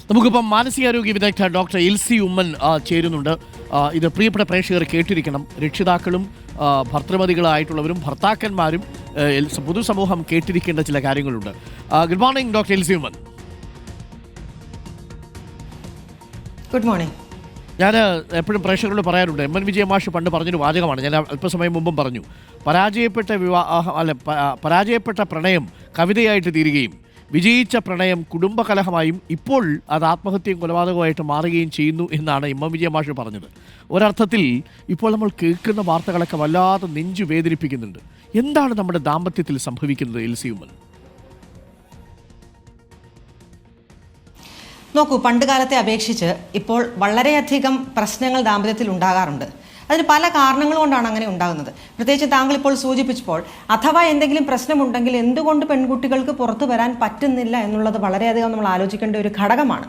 നമുക്കിപ്പം മാനസികാരോഗ്യ വിദഗ്ധ ഡോക്ടർ എൽസി ഉമ്മൻ ചേരുന്നുണ്ട്. ഇത് പ്രിയപ്പെട്ട പ്രേക്ഷകർ കേട്ടിരിക്കണം. രക്ഷിതാക്കളും ഭർത്തൃമതികളായിട്ടുള്ളവരും ഭർത്താക്കന്മാരും പൊതുസമൂഹം കേട്ടിരിക്കേണ്ട ചില കാര്യങ്ങളുണ്ട്. Good morning doctor Elsy Oommen. Good morning. ഞാൻ എപ്പോഴും പ്രേക്ഷകരോട് പറയാറുണ്ട്, എം.എൻ. വിജയമാഷ് പണ്ട് പറഞ്ഞൊരു വാചകമാണ്, ഞാൻ അല്പസമയം മുമ്പും പറഞ്ഞു. പരാജയപ്പെട്ട പ്രണയം കവിതയായിട്ട് തീരുകയും വിജയിച്ച പ്രണയം കുടുംബകലഹമായും ഇപ്പോൾ അത് ആത്മഹത്യയും കൊലപാതകമായിട്ട് മാറുകയും ചെയ്യുന്നു എന്നാണ് എം.എൻ. വിജയമാഷ് പറഞ്ഞത്. ഒരർത്ഥത്തിൽ ഇപ്പോൾ നമ്മൾ കേൾക്കുന്ന വാർത്തകളൊക്കെ വല്ലാതെ നെഞ്ചു വേദനിപ്പിക്കുന്നുണ്ട്. എന്താണ് നമ്മുടെ ദാമ്പത്യത്തിൽ സംഭവിക്കുന്നത് എൽസി ഉമ്മൻ? നോക്കൂ, പണ്ട് കാലത്തെ അപേക്ഷിച്ച് ഇപ്പോൾ വളരെയധികം പ്രശ്നങ്ങൾ ദാമ്പത്യത്തിൽ ഉണ്ടാകാറുണ്ട്. അതിന് പല കാരണങ്ങൾ കൊണ്ടാണ് അങ്ങനെ ഉണ്ടാകുന്നത്. പ്രത്യേകിച്ച് താങ്കൾ ഇപ്പോൾ സൂചിപ്പിച്ചപ്പോൾ അഥവാ എന്തെങ്കിലും പ്രശ്നമുണ്ടെങ്കിൽ എന്തുകൊണ്ട് പെൺകുട്ടികൾക്ക് പുറത്തു വരാൻ പറ്റുന്നില്ല എന്നുള്ളത് വളരെയധികം നമ്മൾ ആലോചിക്കേണ്ട ഒരു ഘടകമാണ്.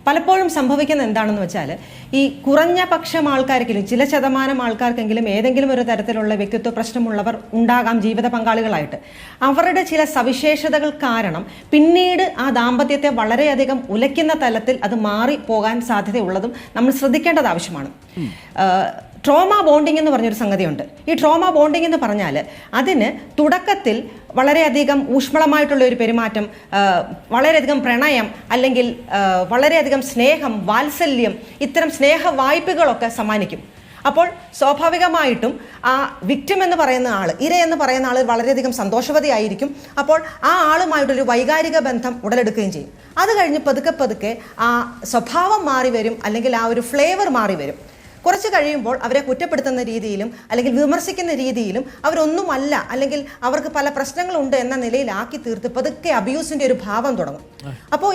പലപ്പോഴും സംഭവിക്കുന്നത് എന്താണെന്ന് വെച്ചാൽ, ഈ കുറഞ്ഞ പക്ഷം ആൾക്കാർക്കെങ്കിലും ചില ശതമാനം ആൾക്കാർക്കെങ്കിലും ഏതെങ്കിലും ഒരു തരത്തിലുള്ള വ്യക്തിത്വ പ്രശ്നമുള്ളവർ ഉണ്ടാകാം ജീവിത പങ്കാളികളായിട്ട്. അവരുടെ ചില സവിശേഷതകൾ കാരണം പിന്നീട് ആ ദാമ്പത്യത്തെ വളരെയധികം ഉലയ്ക്കുന്ന തലത്തിൽ അത് മാറിപ്പോകാൻ സാധ്യതയുള്ളതും നമ്മൾ ശ്രദ്ധിക്കേണ്ടത് ആവശ്യമാണ്. ട്രോമ ബോണ്ടിങ് എന്ന് പറഞ്ഞൊരു സംഗതിയുണ്ട്. ഈ ട്രോമ ബോണ്ടിങ് എന്ന് പറഞ്ഞാൽ അതിന് തുടക്കത്തിൽ വളരെയധികം ഊഷ്മളമായിട്ടുള്ള ഒരു പെരുമാറ്റം, വളരെയധികം പ്രണയം, അല്ലെങ്കിൽ വളരെയധികം സ്നേഹം, വാത്സല്യം, ഇത്തരം സ്നേഹ വായ്പകളൊക്കെ സമ്മാനിക്കും. അപ്പോൾ സ്വാഭാവികമായിട്ടും ആ വിക്ടിം എന്ന് പറയുന്ന ആൾ, ഇര എന്ന് പറയുന്ന ആൾ വളരെയധികം സന്തോഷവതിയായിരിക്കും. അപ്പോൾ ആ ആളുമായിട്ടൊരു വൈകാരിക ബന്ധം ഉടലെടുക്കുകയും ചെയ്യും. അത് കഴിഞ്ഞ് പതുക്കെ പതുക്കെ ആ സ്വഭാവം മാറി വരും, അല്ലെങ്കിൽ ആ ഒരു ഫ്ലേവർ മാറി വരും. കുറച്ച് കഴിയുമ്പോൾ അവരെ കുറ്റപ്പെടുത്തുന്ന രീതിയിലും അല്ലെങ്കിൽ വിമർശിക്കുന്ന രീതിയിലും അവരൊന്നുമല്ല, അല്ലെങ്കിൽ അവർക്ക് പല പ്രശ്നങ്ങളുണ്ട് എന്ന നിലയിലാക്കി തീർത്ത് പതുക്കെ അബ്യൂസിന്റെ ഒരു ഭാവം തുടങ്ങും. അപ്പോൾ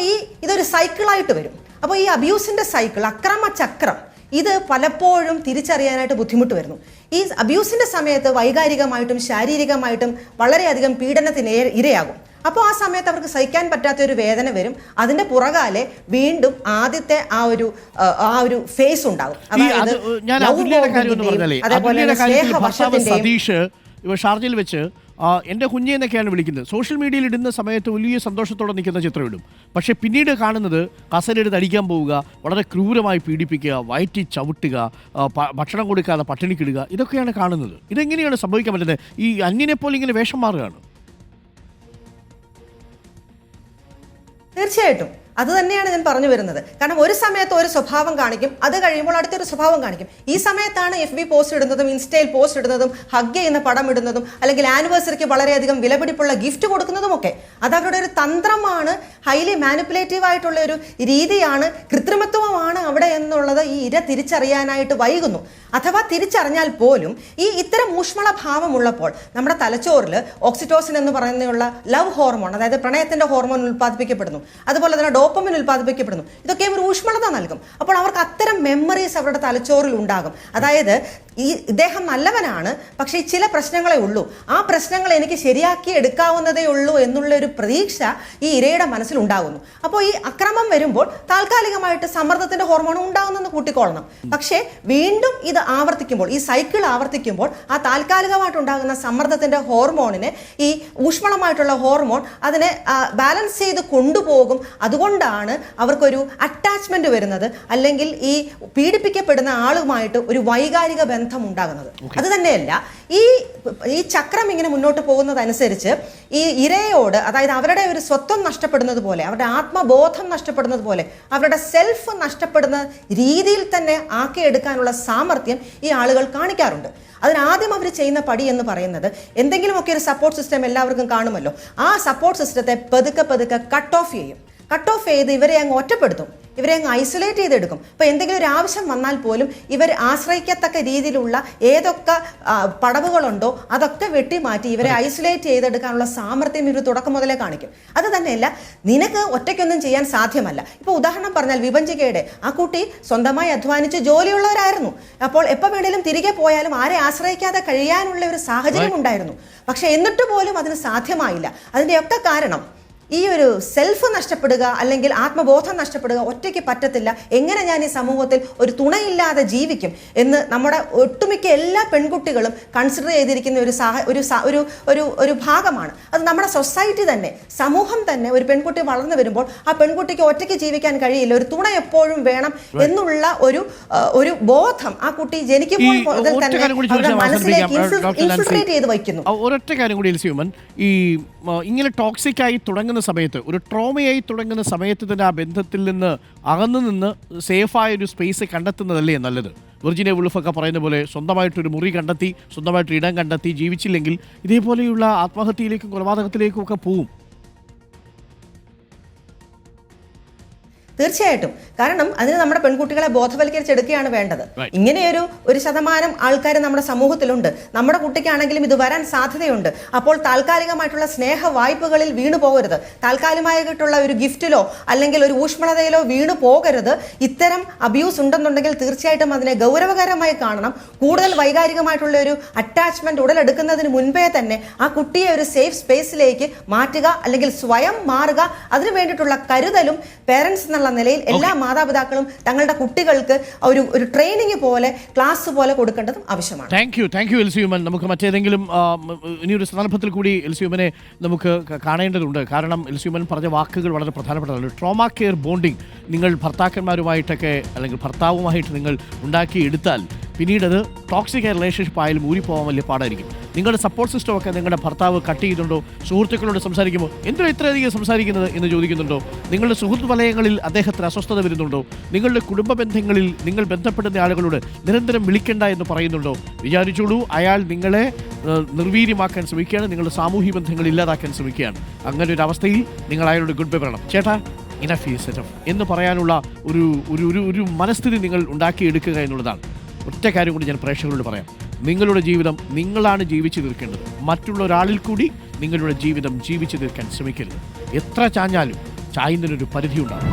ഇതൊരു സൈക്കിളായിട്ട് വരും. അപ്പോൾ ഈ അബ്യൂസിന്റെ സൈക്കിൾ, അക്രമചക്രം, ഇത് പലപ്പോഴും തിരിച്ചറിയാനായിട്ട് ബുദ്ധിമുട്ട് വരുന്നു. ഈ അബ്യൂസിന്റെ സമയത്ത് വൈകാരികമായിട്ടും ശാരീരികമായിട്ടും വളരെയധികം പീഡനത്തിന് ഇരയാകും. അപ്പോൾ ആ സമയത്ത് അവർക്ക് സഹിക്കാൻ പറ്റാത്ത ഒരു വേദന വരും. അതിന്റെ പുറകാലെ വീണ്ടും ആദ്യത്തെ ആ ഒരു ഫേസ് ഉണ്ടാകും. സതീഷ് ഷാർജയിൽ വെച്ച് എൻ്റെ കുഞ്ഞെ എന്നൊക്കെയാണ് വിളിക്കുന്നത്. സോഷ്യൽ മീഡിയയിൽ ഇടുന്ന സമയത്ത് വലിയ സന്തോഷത്തോടെ നിൽക്കുന്ന ചിത്രം ഇടും. പക്ഷേ പിന്നീട് കാണുന്നത് കസലെടുത്ത് അടിക്കാൻ പോവുക, വളരെ ക്രൂരമായി പീഡിപ്പിക്കുക, വയറ്റി ചവിട്ടുക, ഭക്ഷണം കൊടുക്കാതെ പട്ടിണിക്കിടുക, ഇതൊക്കെയാണ് കാണുന്നത്. ഇതെങ്ങനെയാണ് സംഭവിക്കാൻ പറ്റുന്നത്? ഈ അന്യനെ പോലെ ഇങ്ങനെ വേഷം മാറുകയാണ്. തീർച്ചയായിട്ടും അത് തന്നെയാണ് ഞാൻ പറഞ്ഞു വരുന്നത്. കാരണം ഒരു സമയത്ത് ഒരു സ്വഭാവം കാണിക്കും, അത് കഴിയുമ്പോൾ അടുത്തൊരു സ്വഭാവം കാണിക്കും. ഈ സമയത്താണ് FB പോസ്റ്റ് ഇടുന്നതും ഇൻസ്റ്റയിൽ പോസ്റ്റ് ഇടുന്നതും ഹഗ് ചെയ്യുന്ന പടം ഇടുന്നതും അല്ലെങ്കിൽ ആനിവേഴ്സറിക്ക് വളരെയധികം വിലപിടിപ്പുള്ള ഗിഫ്റ്റ് കൊടുക്കുന്നതും ഒക്കെ. അത് അവരുടെ ഒരു തന്ത്രമാണ്, ഹൈലി മാനിപ്പുലേറ്റീവ് ആയിട്ടുള്ള ഒരു രീതിയാണ്, കൃത്രിമത്വമാണ് അവിടെ എന്നുള്ളത് ഈ ഇര തിരിച്ചറിയാനായിട്ട് വൈകുന്നു. അഥവാ തിരിച്ചറിഞ്ഞാൽ പോലും ഇത്തരം ഊഷ്മള ഭാവമുള്ളപ്പോൾ നമ്മുടെ തലച്ചോറിൽ ഓക്സിറ്റോസിൻ എന്ന് പറയുന്നുള്ള ലവ് ഹോർമോൺ, അതായത് പ്രണയത്തിന്റെ ഹോർമോൺ ഉൽപ്പാദിപ്പിക്കപ്പെടുന്നു. അതുപോലെ തന്നെ ഡോപ്പമിൻ ഉൽപ്പാദിപ്പിക്കപ്പെടുന്നു. ഇതൊക്കെ ഒരു ഊഷ്മളത നൽകും. അപ്പോൾ അവർക്ക് അത്തരം മെമ്മറീസ് അവരുടെ തലച്ചോറിൽ ഉണ്ടാകും. അതായത് ഇദ്ദേഹം നല്ലവനാണ്, പക്ഷേ ചില പ്രശ്നങ്ങളെ ഉള്ളൂ, ആ പ്രശ്നങ്ങൾ എനിക്ക് ശരിയാക്കി എടുക്കാവുന്നതേ ഉള്ളൂ എന്നുള്ള ഒരു പ്രതീക്ഷ ഈ ഇരയുടെ മനസ്സിൽ ഉണ്ടാകുന്നു. അപ്പോൾ ഈ അക്രമം വരുമ്പോൾ താൽക്കാലികമായിട്ട് സമ്മർദ്ദത്തിന്റെ ഹോർമോൺ ഉണ്ടാകുന്നെന്ന് കൂട്ടിക്കൊള്ളണം. പക്ഷേ വീണ്ടും ഇത് ആവർത്തിക്കുമ്പോൾ, ഈ സൈക്കിൾ ആവർത്തിക്കുമ്പോൾ, ആ താൽക്കാലികമായിട്ടുണ്ടാകുന്ന സമ്മർദ്ദത്തിന്റെ ഹോർമോണിനെ ഈ ഊഷ്മളമായിട്ടുള്ള ഹോർമോൺ അതിനെ ബാലൻസ് ചെയ്ത് കൊണ്ടുപോകും. അതുകൊണ്ടാണ് അവർക്കൊരു അറ്റാച്ച്മെന്റ് വരുന്നത്, അല്ലെങ്കിൽ ഈ പീഡിപ്പിക്കപ്പെടുന്ന ആളുമായിട്ട് ഒരു വൈകാരിക ബന്ധം ഉണ്ടാകുന്നത്. അത് തന്നെയല്ല, ഈ ചക്രം ഇങ്ങനെ മുന്നോട്ട് പോകുന്നതനുസരിച്ച് ഈ ഇരയോട്, അതായത് അവരുടെ ഒരു സ്വത്വം നഷ്ടപ്പെടുന്നത് പോലെ, അവരുടെ ആത്മബോധം നഷ്ടപ്പെടുന്നത് പോലെ, അവരുടെ സെൽഫ് നഷ്ടപ്പെടുന്ന രീതിയിൽ തന്നെ ആക്കിയെടുക്കാനുള്ള സാമർഥ്യം ഈ ആളുകൾ കാണിക്കാറുണ്ട്. അതിനാദ്യം അവർ ചെയ്യുന്ന പടി എന്ന് പറയുന്നത്, എന്തെങ്കിലുമൊക്കെ ഒരു സപ്പോർട്ട് സിസ്റ്റം എല്ലാവർക്കും കാണുമല്ലോ, ആ സപ്പോർട്ട് സിസ്റ്റത്തെ പതുക്കെ പതുക്കെ കട്ട് ഓഫ് ചെയ്ത് ഇവരെ അങ്ങ് ഒറ്റപ്പെടുത്തും, ഇവരെ അങ്ങ് ഐസൊലേറ്റ് ചെയ്തെടുക്കും. ഇപ്പോൾ എന്തെങ്കിലും ഒരു ആവശ്യം വന്നാൽ പോലും ഇവർ ആശ്രയിക്കത്തക്ക രീതിയിലുള്ള ഏതൊക്കെ പടവുകളുണ്ടോ അതൊക്കെ വെട്ടിമാറ്റി ഇവരെ ഐസൊലേറ്റ് ചെയ്തെടുക്കാനുള്ള സാമർഥ്യം ഇവർ തുടക്കം മുതലേ കാണിക്കും. അത് തന്നെയല്ല, നിനക്ക് ഒറ്റയ്ക്കൊന്നും ചെയ്യാൻ സാധ്യമല്ല. ഇപ്പോൾ ഉദാഹരണം പറഞ്ഞാൽ, വിഭജികയുടെ ആ കുട്ടി സ്വന്തമായി അധ്വാനിച്ച് ജോലിയുള്ളവരായിരുന്നു. അപ്പോൾ എപ്പോൾ വേണേലും തിരികെ പോയാലും ആരെ ആശ്രയിക്കാതെ കഴിയാനുള്ള ഒരു സാഹചര്യം ഉണ്ടായിരുന്നു. പക്ഷെ എന്നിട്ട് പോലും അതിന് സാധ്യമായില്ല. അതിൻ്റെയൊക്കെ കാരണം ഈ ഒരു സെൽഫ് നഷ്ടപ്പെടുക അല്ലെങ്കിൽ ആത്മബോധം നഷ്ടപ്പെടുക ഒറ്റയ്ക്ക് പറ്റത്തില്ല, എങ്ങനെ ഞാൻ ഈ സമൂഹത്തിൽ ഒരു തുണയില്ലാതെ ജീവിക്കും എന്ന് നമ്മുടെ ഒട്ടുമിക്ക എല്ലാ പെൺകുട്ടികളും കൺസിഡർ ചെയ്തിരിക്കുന്ന ഒരു ഭാഗമാണ്. അത് നമ്മുടെ സൊസൈറ്റി തന്നെ, സമൂഹം തന്നെ ഒരു പെൺകുട്ടി വളർന്നു വരുമ്പോൾ ആ പെൺകുട്ടിക്ക് ഒറ്റയ്ക്ക് ജീവിക്കാൻ കഴിയില്ല, ഒരു തുണ എപ്പോഴും വേണം എന്നുള്ള ഒരു ബോധം ആ കുട്ടി ജനിക്കുമ്പോൾ മുതൽ തന്നെ അവരുടെ മനസ്സിലേക്ക് ഇൻഫിൽട്രേറ്റ് ചെയ്ത് വയ്ക്കുന്നു. ഒരൊറ്റ കാര്യം കൂടി എൽസ്യൂമൻ, ഈ ഇങ്ങനെ ടോക്സിക് ആയി തുടങ്ങുന്ന സമയത്ത്, ഒരു ട്രോമയായി തുടങ്ങുന്ന സമയത്ത് തന്നെ ആ ബന്ധത്തിൽ നിന്ന് അകന്നു നിന്ന് സേഫായ ഒരു സ്പേസ് കണ്ടെത്തുന്നതല്ലേ നല്ലത്? വിർജിനിയ വുൾഫൊക്കെ പറയുന്ന പോലെ സ്വന്തമായിട്ടൊരു മുറി കണ്ടെത്തി, സ്വന്തമായിട്ടൊരു ഇടം കണ്ടെത്തി ജീവിച്ചില്ലെങ്കിൽ ഇതേപോലെയുള്ള ആത്മഹത്യയിലേക്കും കൊലപാതകത്തിലേക്കും ഒക്കെ പോവും. തീർച്ചയായിട്ടും. കാരണം അതിന് നമ്മുടെ പെൺകുട്ടികളെ ബോധവൽക്കരിച്ചെടുക്കുകയാണ് വേണ്ടത്. ഇങ്ങനെയൊരു ശതമാനം ആൾക്കാർ നമ്മുടെ സമൂഹത്തിലുണ്ട്. നമ്മുടെ കുട്ടിക്കാണെങ്കിലും ഇത് വരാൻ സാധ്യതയുണ്ട്. അപ്പോൾ താൽക്കാലികമായിട്ടുള്ള സ്നേഹ വായ്പകളിൽ വീണു പോകരുത്, താൽക്കാലികമായിട്ടുള്ള ഒരു ഗിഫ്റ്റിലോ അല്ലെങ്കിൽ ഒരു ഊഷ്മളതയിലോ വീണു പോകരുത്. ഇത്തരം അബ്യൂസ് ഉണ്ടെന്നുണ്ടെങ്കിൽ തീർച്ചയായിട്ടും അതിനെ ഗൗരവകരമായി കാണണം. കൂടുതൽ വൈകാരികമായിട്ടുള്ള ഒരു അറ്റാച്ച്മെന്റ് ഉടലെടുക്കുന്നതിന് മുൻപേ തന്നെ ആ കുട്ടിയെ ഒരു സേഫ് സ്പേസിലേക്ക് മാറ്റുക, അല്ലെങ്കിൽ സ്വയം മാറുക. അതിനു വേണ്ടിയിട്ടുള്ള കരുതലും പേരൻസ് എന്നുള്ള നിലയിൽ എല്ലാ മാതാപിതാക്കളും തങ്ങളുടെ കുട്ടികൾക്ക് ഒരു ട്രെയിനിങ് പോലെ, ക്ലാസ് പോലെ കൊടുക്കേണ്ടതും ആവശ്യമാണ്. താങ്ക് യു എൽസ്യൂമൻ. നമുക്ക് മറ്റേതെങ്കിലും ഇനിയൊരു സന്ദർഭത്തിൽ കൂടി എൽസ്യൂമനെ നമുക്ക് കാണേണ്ടതുണ്ട്. കാരണം എൽസ്യൂമൻ പറഞ്ഞ വാക്കുകൾ വളരെ പ്രധാനപ്പെട്ടതാണ്. ട്രോമ കെയർ ബോണ്ടിങ് നിങ്ങൾ ഭർത്താക്കന്മാരുമായിട്ടൊക്കെ അല്ലെങ്കിൽ ഭർത്താവുമായിട്ട് നിങ്ങൾ ഉണ്ടാക്കിയെടുത്താൽ പിന്നീടത് ടോക്സിക് റിലേഷൻഷിപ്പ് ആയാലും ഊരിപ്പോകാൻ വലിയ പാടായിരിക്കും. നിങ്ങളുടെ സപ്പോർട്ട് സിസ്റ്റം ഒക്കെ നിങ്ങളുടെ ഭർത്താവ് കട്ട് ചെയ്യുന്നുണ്ടോ? സുഹൃത്തുക്കളോട് സംസാരിക്കുമ്പോൾ എന്തിനാ ഇത്രയധികം സംസാരിക്കുന്നത് എന്ന് ചോദിക്കുന്നുണ്ടോ? നിങ്ങളുടെ സുഹൃത്ത് വലയങ്ങളിൽ അദ്ദേഹത്തിന് അസ്വസ്ഥത വരുന്നുണ്ടോ? നിങ്ങളുടെ കുടുംബ ബന്ധങ്ങളിൽ നിങ്ങൾ ബന്ധപ്പെടുന്ന ആളുകളോട് നിരന്തരം വിളിക്കേണ്ട എന്ന് പറയുന്നുണ്ടോ? വിചാരിച്ചോളൂ, അയാൾ നിങ്ങളെ നിർവീര്യമാക്കാൻ ശ്രമിക്കുകയാണ്, നിങ്ങളുടെ സാമൂഹ്യ ബന്ധങ്ങൾ ഇല്ലാതാക്കാൻ ശ്രമിക്കുകയാണ്. അങ്ങനെ ഒരു അവസ്ഥയിൽ നിങ്ങൾ അയാളോട് ഗുഡ് ബൈ പറയണം. ചേട്ടാ, ഇനഫ് ഈസ് എനഫ് എന്ന് പറയാനുള്ള ഒരു മനസ്ഥിതി നിങ്ങൾ ഉണ്ടാക്കിയെടുക്കുക എന്നുള്ളതാണ്. ഒറ്റ കാര്യം കൂടി ഞാൻ പ്രേക്ഷകരോട് പറയാം. നിങ്ങളുടെ ജീവിതം നിങ്ങളാണ് ജീവിച്ചു തീർക്കേണ്ടത്. മറ്റുള്ള ഒരാളിൽ കൂടി നിങ്ങളുടെ ജീവിതം ജീവിച്ചു തീർക്കാൻ ശ്രമിക്കരുത്. എത്ര ചാഞ്ഞാലും ചായുന്നതിനൊരു പരിധിയുണ്ടാകും.